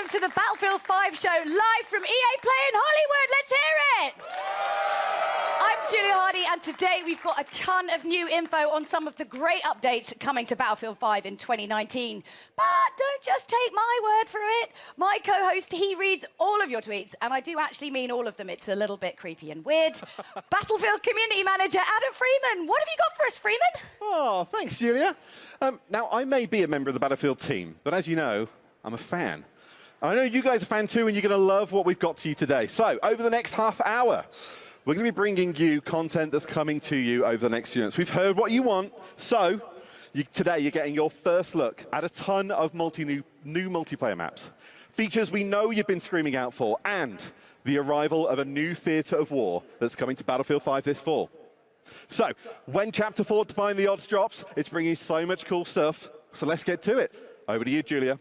to the Battlefield 5 show live from EA Play in Hollywood. Let's hear it! I'm Julia Hardy, and today we've got a ton of new info on some of the great updates coming to Battlefield 5 in 2019. But don't just take my word for it. My co-host, he reads all of your tweets, and I do actually mean all of them. It's a little bit creepy and weird. Battlefield Community Manager Adam Freeman. What have you got for us, Freeman? Oh, thanks, Julia. Now, I may be a member of the Battlefield team, but as you know, I'm a fan. And I know you guys are a fan too, and you're going to love what we've got to you today. So, over the next half hour, we're going to be bringing you content that's coming to you over the next few minutes. We've heard what you want, so today you're getting your first look at a ton of new multiplayer maps, features we know you've been screaming out for, and the arrival of a new theatre of war that's coming to Battlefield 5 this fall. So, when Chapter 4 Define the Odds drops, it's bringing so much cool stuff, so let's get to it. Over to you, Julia.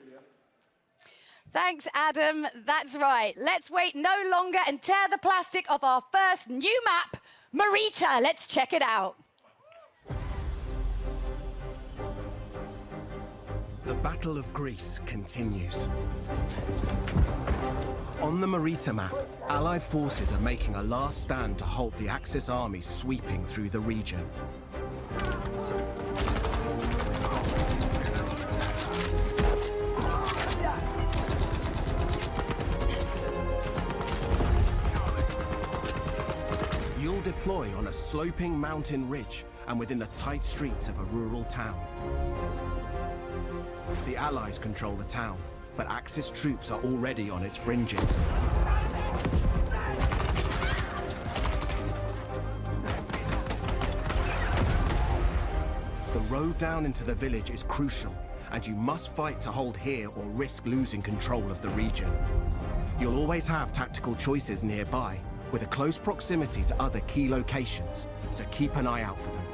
Thanks, Adam. That's right. Let's wait no longer and tear the plastic off our first new map, Marita. Let's check it out. The Battle of Greece continues. On the Marita map, Allied forces are making a last stand to halt the Axis armies sweeping through the region. You'll deploy on a sloping mountain ridge and within the tight streets of a rural town. The Allies control the town, but Axis troops are already on its fringes. The road down into the village is crucial, and you must fight to hold here or risk losing control of the region. You'll always have tactical choices nearby, with a close proximity to other key locations, so keep an eye out for them.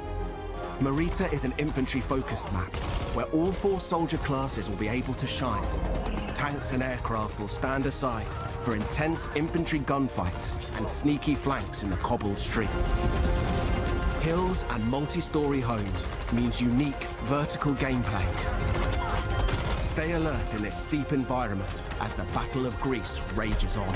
Marita is an infantry-focused map, where all 4 soldier classes will be able to shine. Tanks and aircraft will stand aside for intense infantry gunfights and sneaky flanks in the cobbled streets. Hills and multi-story homes means unique vertical gameplay. Stay alert in this steep environment as the Battle of Greece rages on.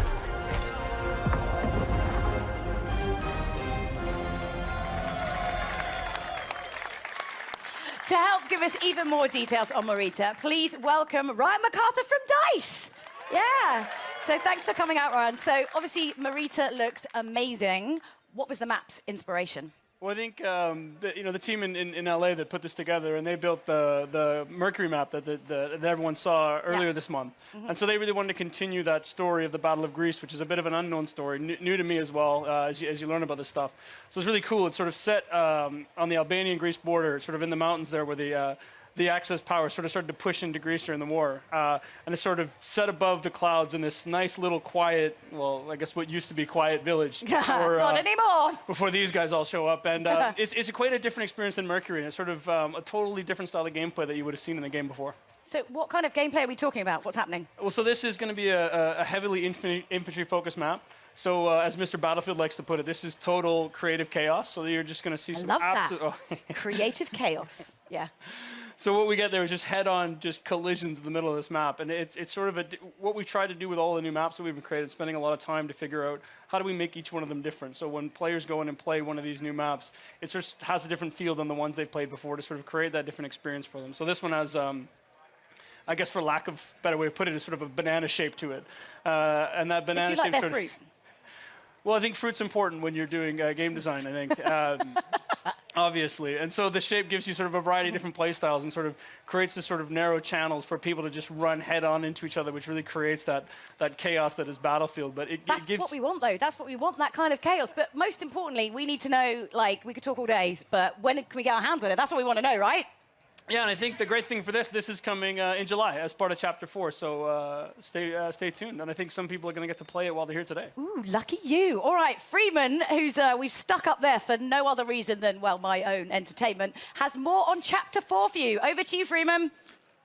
To help give us even more details on Marita, please welcome Ryan MacArthur from DICE. Yeah. So thanks for coming out, Ryan. So obviously, Marita looks amazing. What was the map's inspiration? Well, I think the team in LA that put this together, and they built the Mercury map that everyone saw earlier this month. And so they really wanted to continue that story of the Battle of Greece, which is a bit of an unknown story, new to me as well, as you learn about this stuff. So it's really cool. It's sort of set on the Albanian-Greece border, sort of in the mountains there, where the Axis power sort of started to push into Greece during the war. And it's sort of set above the clouds in this nice little quiet, well, I guess what used to be quiet village. Before, Not anymore. Before these guys all show up. And it's quite a different experience than Mercury. And it's sort of a totally different style of gameplay that you would have seen in the game before. So what kind of gameplay are we talking about? What's happening? Well, so this is going to be a heavily infantry-focused map. So as Mr. Battlefield likes to put it, this is total creative chaos. So you're just going to see some absolute... love that. Creative chaos. Yeah. So what we get there is just head-on just collisions in the middle of this map. And it's sort of what we tried to do with all the new maps that we've been created, spending a lot of time to figure out how do we make each one of them different. So when players go in and play one of these new maps, it sort of has a different feel than the ones they've played before to sort of create that different experience for them. So this one has... I guess for lack of a better way to put it, is sort of a banana shape to it. And that banana shape... Do you like their fruit? Well, I think fruit's important when you're doing game design, I think, obviously. And so the shape gives you sort of a variety of different play styles and sort of creates this sort of narrow channels for people to just run head-on into each other, which really creates that chaos that is Battlefield. But That's what we want, though. That's what we want, that kind of chaos. But most importantly, we need to know, like, we could talk all day, but when can we get our hands on it? That's what we want to know, right? Yeah, and I think the great thing for this is coming in July as part of Chapter 4, so stay tuned. And I think some people are going to get to play it while they're here today. Ooh, lucky you. All right, Freeman, who's we've stuck up there for no other reason than, well, my own entertainment, has more on Chapter 4 for you. Over to you, Freeman.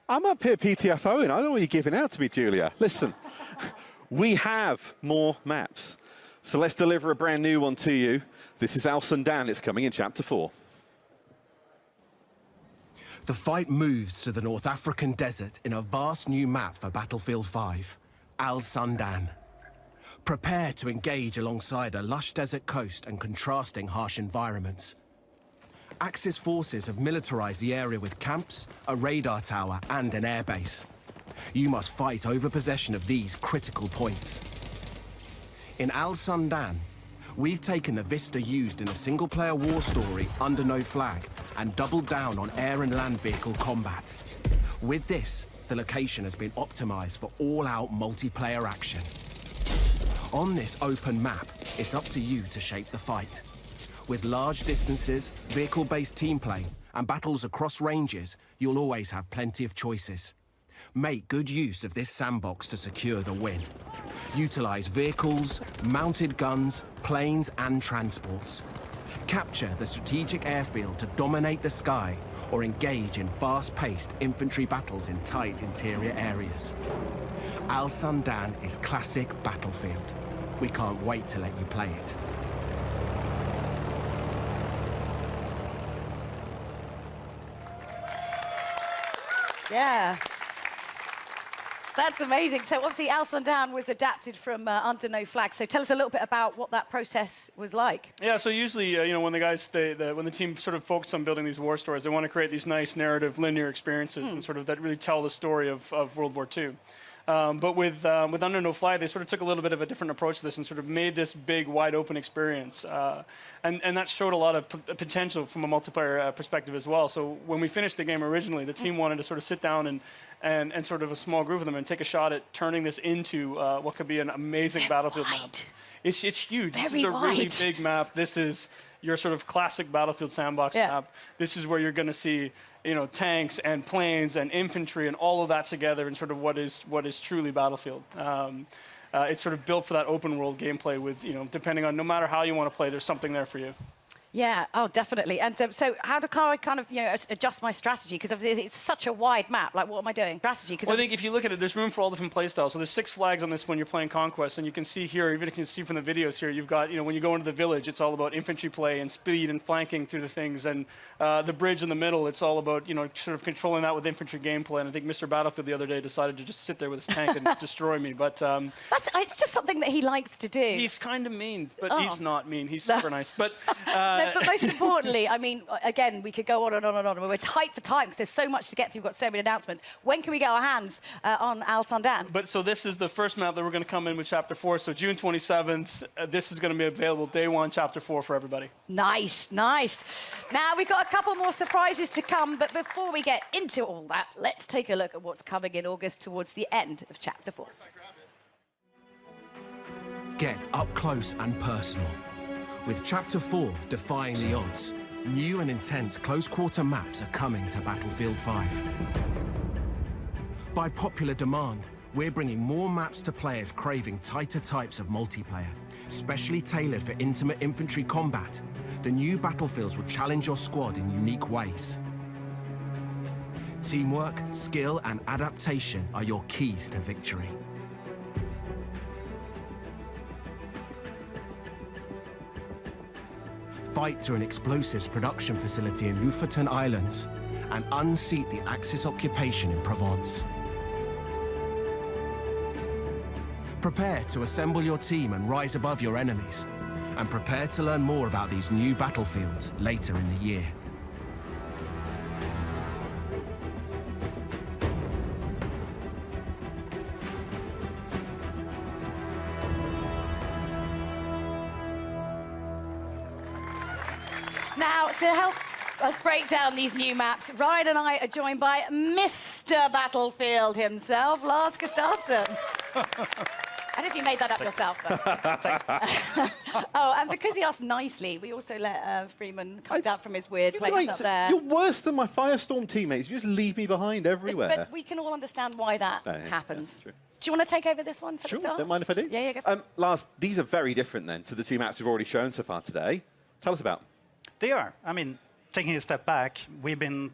I'm up here PTFOing. I don't know what you're giving out to me, Julia. Listen, we have more maps. So let's deliver a brand new one to you. This is Sundan. It's coming in Chapter 4. The fight moves to the North African desert in a vast new map for Battlefield 5. Al Sundan. Prepare to engage alongside a lush desert coast and contrasting harsh environments. Axis forces have militarized the area with camps, a radar tower, and an airbase. You must fight over possession of these critical points. In Al Sundan, we've taken the vista used in a single-player war story under no flag and doubled down on air and land vehicle combat. With this, the location has been optimized for all-out multiplayer action. On this open map, it's up to you to shape the fight. With large distances, vehicle-based team play, and battles across ranges, you'll always have plenty of choices. Make good use of this sandbox to secure the win. Utilize vehicles, mounted guns, planes, and transports. Capture the strategic airfield to dominate the sky, or engage in fast-paced infantry battles in tight interior areas. Al Sundan is classic battlefield. We can't wait to let you play it. Yeah. That's amazing. So obviously Al Sundan was adapted from Under No Flag. So tell us a little bit about what that process was like. Yeah, so usually, you know, when the guys, when the team sort of focus on building these war stories, they want to create these nice narrative, linear experiences and sort of that really tell the story of World War II. But with Under No Flag, they sort of took a little bit of a different approach to this and sort of made this big, wide-open experience. And that showed a lot of potential from a multiplayer perspective as well. So when we finished the game originally, the team wanted to sort of sit down and sort of a small group of them and take a shot at turning this into what could be an amazing battlefield map. It's huge. This is a really big map. This is your sort of classic battlefield sandbox map. This is where you're going to see, you know, tanks and planes and infantry and all of that together in sort of what is truly battlefield. It's sort of built for that open world gameplay with, you know, depending on no matter how you want to play, there's something there for you. Yeah, oh, definitely. And so how do I kind of, you know, adjust my strategy? Because obviously it's such a wide map. Like, what am I doing? Strategy. Well, I think if you look at it, there's room for all different play styles. So there's 6 flags on this when you're playing Conquest, and you can see here, even if you can see from the videos here, you've got, you know, when you go into the village, it's all about infantry play and speed and flanking through the things. And the bridge in the middle, it's all about, you know, sort of controlling that with infantry gameplay. And I think Mr. Battlefield the other day decided to just sit there with his tank and destroy me. But it's just something that he likes to do. He's kind of mean, but he's not mean. He's super nice. But no, but most importantly, I mean, again, we could go on and on and on. We're tight for time because there's so much to get through. We've got so many announcements. When can we get our hands on Al Sundan? But so this is the first map that we're going to come in with Chapter 4. So June 27th, this is going to be available day 1, Chapter 4 for everybody. Nice, nice. Now, we've got a couple more surprises to come. But before we get into all that, let's take a look at what's coming in August towards the end of Chapter 4. Get up close and personal. With Chapter 4 defying the odds, new and intense close-quarter maps are coming to Battlefield 5. By popular demand, we're bringing more maps to players craving tighter types of multiplayer, specially tailored for intimate infantry combat. The new battlefields will challenge your squad in unique ways. Teamwork, skill, and adaptation are your keys to victory. Fight through an explosives production facility in Lofoten Islands and unseat the Axis occupation in Provence. Prepare to assemble your team and rise above your enemies, and prepare to learn more about these new battlefields later in the year. Now, to help us break down these new maps, Ryan and I are joined by Mr. Battlefield himself, Lars Gustafsson. I don't know if you made that up yourself, but... Oh, and because he asked nicely, we also let Freeman come down from his weird place up there. You're worse than my Firestorm teammates. You just leave me behind everywhere. But we can all understand why that happens. Yeah, true. Do you want to take over this one for the start? Sure, don't mind if I do. Yeah, go for it. Lars, these are very different then to the 2 maps we've already shown so far today. Tell us about them. They are. I mean, taking a step back, we've been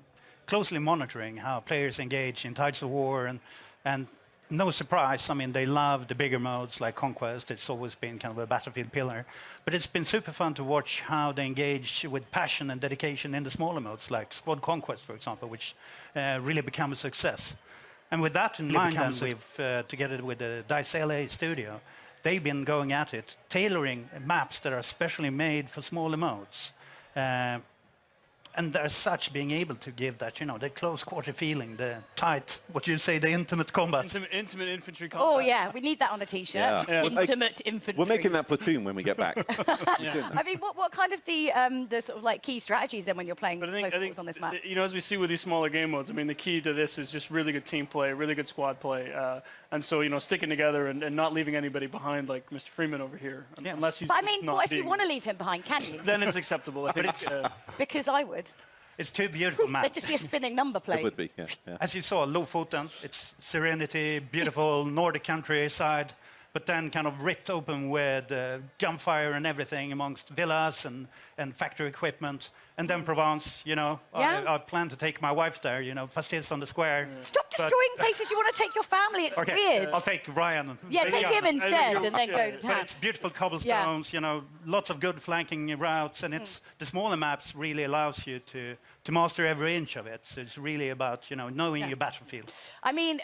closely monitoring how players engage in Tides of War, and no surprise, I mean, they love the bigger modes like Conquest. It's always been kind of a Battlefield pillar. But it's been super fun to watch how they engage with passion and dedication in the smaller modes, like Squad Conquest, for example, which really became a success. And with that in mind, then we've, together with the DICE LA studio, they've been going at it, tailoring maps that are specially made for smaller modes. And as such, being able to give that, the close quarter feeling, the tight, what you say, the intimate combat. Intimate infantry combat. Oh, yeah, we need that on a T-shirt. Yeah. Intimate infantry. We're making that platoon when we get back. I mean, what kind of the sort of like key strategies then when you're playing close quarters on this map? As we see with these smaller game modes, I mean, the key to this is just really good team play, really good squad play. And so, sticking together and not leaving anybody behind like Mr. Freeman over here. Yeah. Unless he's But I mean, not what if you being- want to leave him behind, can you? Then it's acceptable, I think. Because I would. It's two beautiful There'd maps. just be a spinning number plate. It would be, yeah. As you saw, Lofoten, it's serenity, beautiful Nordic countryside, but then kind of ripped open with gunfire and everything amongst villas and factory equipment. And then Provence, I plan to take my wife there, pastilles on the square. Stop destroying places you want to take your family. It's weird. I'll take Ryan. Yeah, take him instead and then go to But town. it's beautiful cobblestones, lots of good flanking routes, and it's the smaller maps really allows you to master every inch of it. So it's really about, knowing your battlefield. I mean,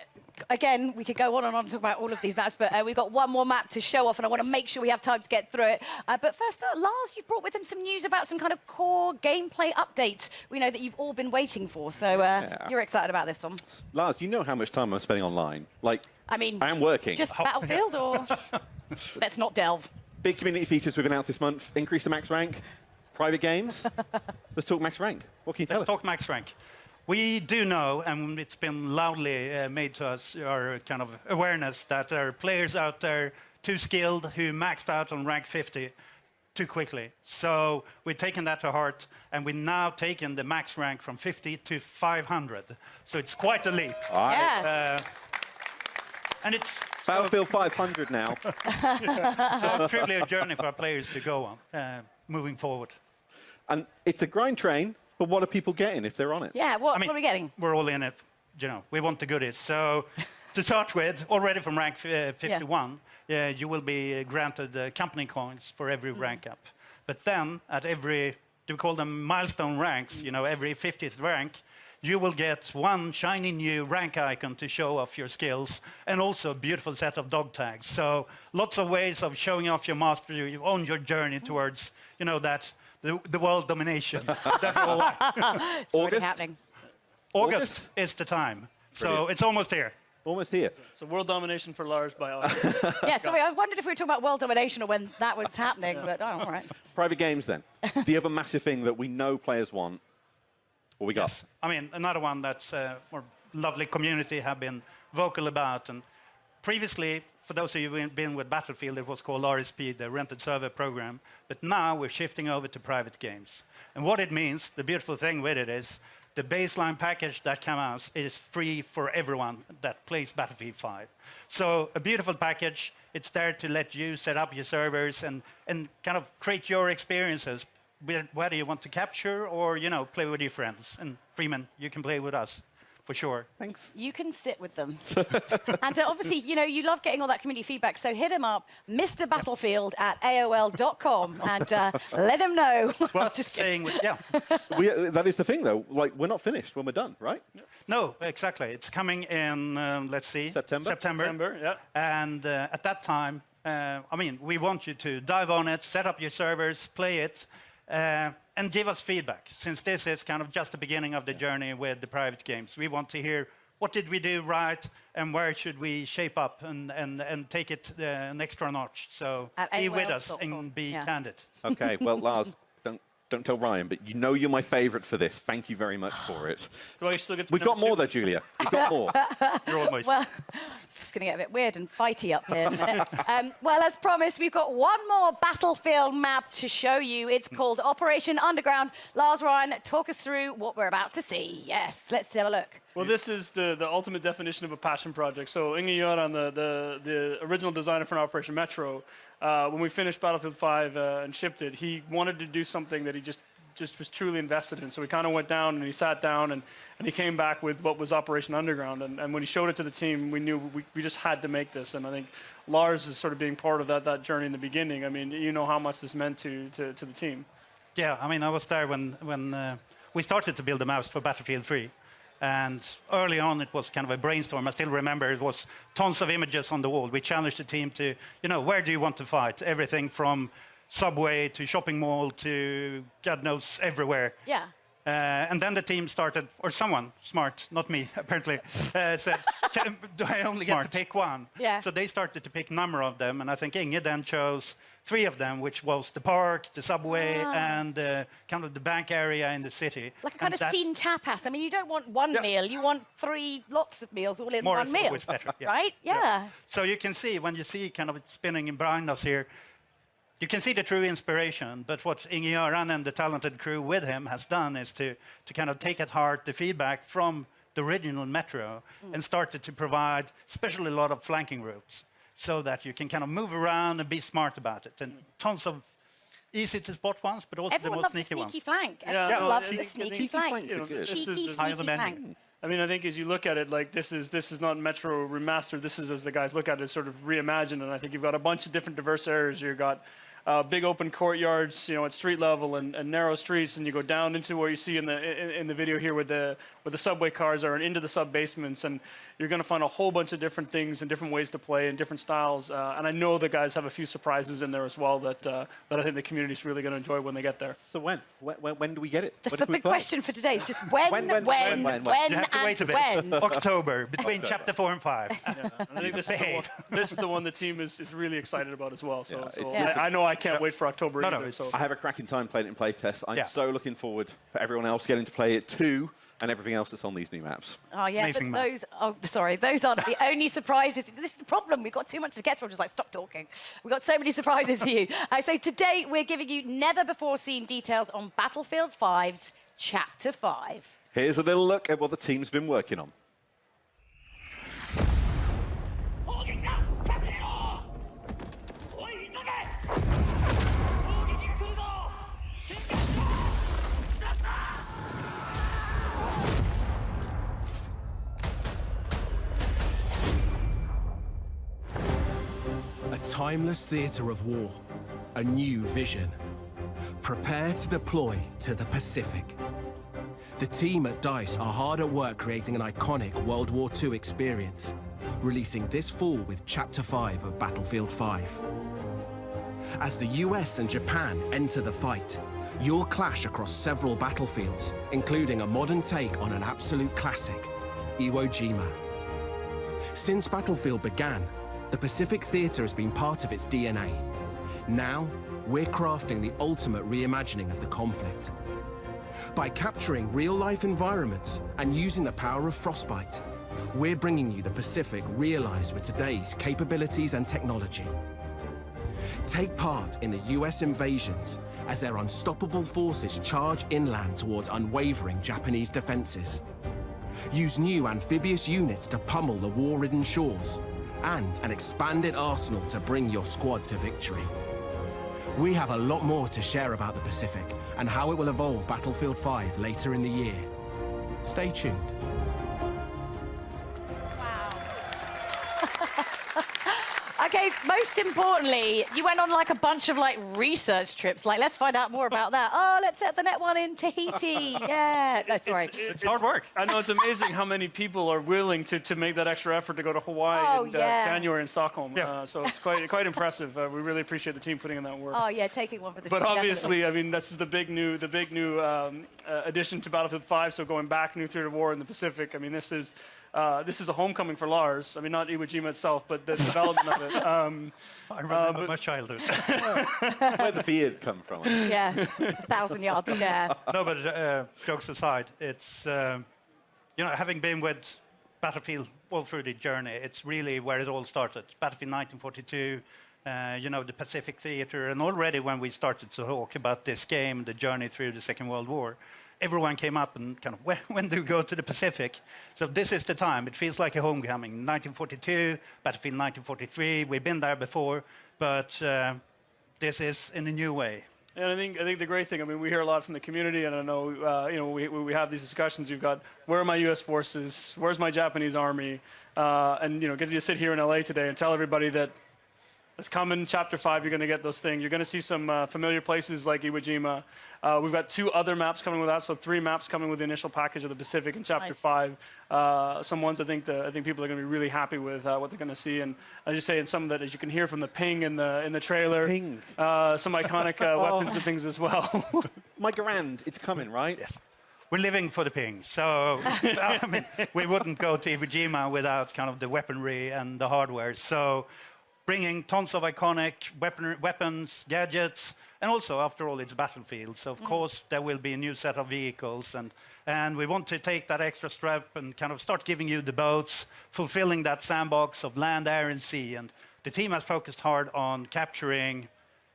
again, we could go on and on talking about all of these maps, but we've got one more map to show off, and I want to make sure we have time to get through it. But first, Lars, you've brought with him some news about some kind of core gameplay updates we know that you've all been waiting for. So you're excited about this one. Lars, you know how much time I'm spending online. I mean, I am working. Just Battlefield, or let's not delve. Big community features we've announced this month. Increase the max rank. Private games. Let's talk max rank. What can you tell us? Let's talk max rank. We do know, and it's been loudly made to us, our kind of awareness, that there are players out there too skilled who maxed out on rank 50 too quickly. So we've taken that to heart, and we've now taken the max rank from 50 to 500. So it's quite a leap. Yeah. And it's Battlefield 500 now. so truly a journey for our players to go on, moving forward. And it's a grind train, but what are people getting if they're on it? Yeah, what are we getting? We're all in it. We want the goodies. So to start with, already from rank 51, you will be granted company coins for every rank up. But then at every, we call them milestone ranks, every 50th rank, you will get one shiny new rank icon to show off your skills, and also a beautiful set of dog tags. So lots of ways of showing off your mastery on your journey towards, the world domination. It's already happening. August is the time. Brilliant. So it's almost here. Almost here. So world domination for Lars by August. Yeah, sorry, I wondered if we were talking about world domination or when that was happening, but all right. Private games, then. The other massive thing that we know players want. What we got? Yes. I mean, another one that's our lovely community have been vocal about. And previously, for those of you who've been with Battlefield, it was called RSP, the Rented Server Program. But now we're shifting over to private games. And what it means, the beautiful thing with it is, the baseline package that comes out is free for everyone that plays Battlefield 5. So a beautiful package. It's there to let you set up your servers and kind of create your experiences, whether you want to capture or, play with your friends. And Freeman, you can play with us, for sure. Thanks. You can sit with them. And obviously, you love getting all that community feedback, so hit him up, mrbattlefield@aol.com, and let him know. Well, just saying, That is the thing, though. We're not finished when we're done, right? No, exactly. It's coming in, let's see. September. Yeah. And at that time, we want you to dive on it, set up your servers, play it, and give us feedback. Since this is kind of just the beginning of the journey with the private games, we want to hear what did we do right and where should we shape up and take it an extra notch. So be with us and be candid. Okay, well, Lars, don't tell Ryan, but you're my favourite for this. Thank you very much for it. Do I still get to We've got more, though, Julia. We've got more. You're almost. Well, it's just going to get a bit weird and fighty up here in a minute. Well, as promised, we've got one more Battlefield map to show you. It's called Operation Underground. Lars, Ryan, talk us through what we're about to see. Yes, let's have a look. Well, this is the ultimate definition of a passion project. So Inge Göran, the original designer for Operation Metro, when we finished Battlefield 5 and shipped it, he wanted to do something that he just was truly invested in. So we kind of went down and he sat down and he came back with what was Operation Underground. And when he showed it to the team, we knew we just had to make this. And I think Lars is sort of being part of that journey in the beginning. I mean, you know how much this meant to the team. Yeah, I was there when we started to build the maps for Battlefield 3. And early on, it was kind of a brainstorm. I still remember it was tons of images on the wall. We challenged the team to, where do you want to fight? Everything from subway to shopping mall to God knows everywhere. Yeah. And then the team started, or someone smart, not me, apparently, said, do I only get to pick one? Yeah. So they started to pick a number of them, and I think Inge then chose 3 of them, which was the park, the subway, and kind of the bank area in the city. Like a kind of scene tapas. I mean, you don't want one meal, you want 3 lots of meals all in More one is meal. always better, yeah. Right? Yeah. So you can see, when you see kind of it spinning behind us here, you can see the true inspiration, but what Inge Göran and the talented crew with him has done is to kind of take at heart the feedback from the original Metro and started to provide especially a lot of flanking routes so that you can kind of move around and be smart about it. And tons of easy to spot ones, but also Everyone the loves most a sneaky sneaky ones. flank. Yeah, Everyone no, loves I the think- sneaky flank. This is Cheeky, high on sneaky the menu. flank. I mean, I think as you look at it, like this is not Metro remastered. This is, as the guys look at it, sort of reimagined. And I think you've got a bunch of different diverse areas. You've got big open courtyards, at street level and narrow streets, and you go down into where you see in the video here where the subway cars are and into the sub basements, and you're going to find a whole bunch of different things and different ways to play and different styles. And I know the guys have a few surprises in there as well that I think the community's really going to enjoy when they get there. So when do we get it? That's When the can we big play? question for today. It's just when, You You have to wait a bit. when. October, between chapter 4 and 5. And I think this is the one the team is really excited about as well. So, it's I know I can't wait for October No, either. it's- So. I have a cracking time playing it in playtest. I'm Yeah. so looking forward for everyone else getting to play it too, and everything else that's on these new maps. Oh, yeah, Amazing but those aren't the only surprises. This is the problem. We've got too much to get through. Just like, stop talking. We've got so many surprises for you. So today, we're giving you never-before-seen details on Battlefield 5's Chapter 5. Here's a little look at what the team's been working on. A timeless theatre of war, a new vision. Prepare to deploy to the Pacific. The team at DICE are hard at work creating an iconic World War II experience, releasing this fall with Chapter 5 of Battlefield 5. As the US and Japan enter the fight, you'll clash across several battlefields, including a modern take on an absolute classic, Iwo Jima. Since Battlefield began, the Pacific Theatre has been part of its DNA. Now, we're crafting the ultimate reimagining of the conflict. By capturing real-life environments and using the power of Frostbite, we're bringing you the Pacific realized with today's capabilities and technology. Take part in the US invasions as their unstoppable forces charge inland towards unwavering Japanese defenses. Use new amphibious units to pummel the war-ridden shores, and an expanded arsenal to bring your squad to victory. We have a lot more to share about the Pacific and how it will evolve Battlefield 5 later in the year. Stay tuned. Okay, most importantly, you went on like a bunch of like research trips. Like, let's find out more about that. Oh, let's set the net one in Tahiti. Yeah. No, sorry. It's hard work. I know it's amazing how many people are willing to make that extra effort to go to Hawaii in January in Stockholm. Yeah. So it's quite impressive. We really appreciate the team putting in that work. Oh, yeah, taking one for the But team, obviously, definitely. I mean, this is the big new addition to Battlefield 5. So going back, new theater of war in the Pacific. I mean, this is a homecoming for Lars. I mean, not Iwo Jima itself, but the development of it. I remember my childhood. Where the beard come from? Yeah, 1,000 yards, yeah. No, but jokes aside, it's, having been with Battlefield all through the journey, it's really where it all started. Battlefield 1942, the Pacific Theatre, and already when we started to talk about this game, the journey through the Second World War, everyone came up and kind of, when do we go to the Pacific? So this is the time. It feels like a homecoming. 1942, Battlefield 1943, we've been there before, but this is in a new way. And I think the great thing, I mean, we hear a lot from the community, and I know, we have these discussions. You've got, where are my U.S. forces? Where's my Japanese army? And, getting to sit here in L.A. today and tell everybody that That's coming. Chapter 5, you're going to get those things. You're going to see some familiar places like Iwo Jima. We've got 2 other maps coming with that, so 3 maps coming with the initial package of the Pacific in Chapter 5. Some ones I think people are going to be really happy with what they're going to see. And I just say in some of that, as you can hear from the ping in the trailer, some iconic weapons and things as well. My grand, it's coming, right? Yes. We're living for the ping, so I mean, we wouldn't go to Iwo Jima without kind of the weaponry and the hardware. So bringing tons of iconic weapons, gadgets, and also, after all, it's battlefield. So, of course, there will be a new set of vehicles, and we want to take that extra step and kind of start giving you the boats, fulfilling that sandbox of land, air, and sea. And the team has focused hard on capturing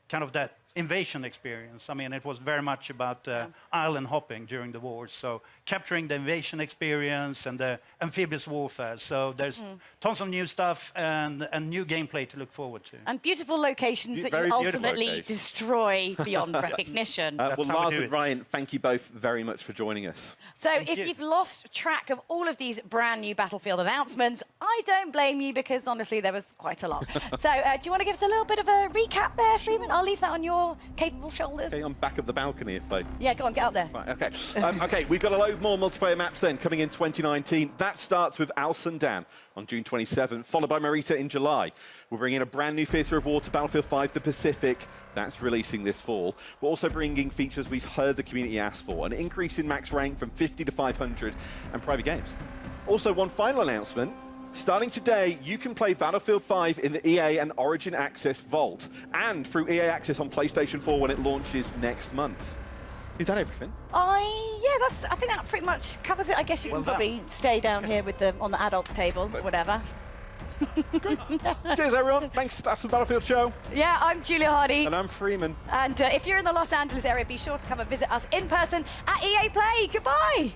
kind of that invasion experience. I mean, it was very much about island hopping during the war. So capturing the invasion experience and the amphibious warfare. So there's tons of new stuff and new gameplay to look forward to. And beautiful locations that you ultimately destroy beyond recognition. Well, Lars and Ryan, thank you both very much for joining us. So if you've lost track of all of these brand new Battlefield announcements, I don't blame you, because honestly, there was quite a lot. So do you want to give us a little bit of a recap there, Freeman? I'll leave that on your capable shoulders. Okay, I'm back at the balcony if they... Yeah, go on, get up there. Right, okay. Okay, we've got a load more multiplayer maps then coming in 2019. That starts with Sundan on June 27th, followed by Marita in July. We're bringing a brand new theatre of war to Battlefield 5, the Pacific. That's releasing this fall. We're also bringing features we've heard the community ask for, an increase in max rank from 50 to 500, and private games. Also, one final announcement. Starting today, you can play Battlefield 5 in the EA and Origin Access Vault, and through EA Access on PlayStation 4 when it launches next month. Is that everything? Yeah, I think that pretty much covers it. I guess you can probably stay down here with on the adults table, or whatever. Cheers, everyone. Thanks. That's the Battlefield Show. Yeah, I'm Julia Hardy. And I'm Freeman. And if you're in the Los Angeles area, be sure to come and visit us in person at EA Play. Goodbye.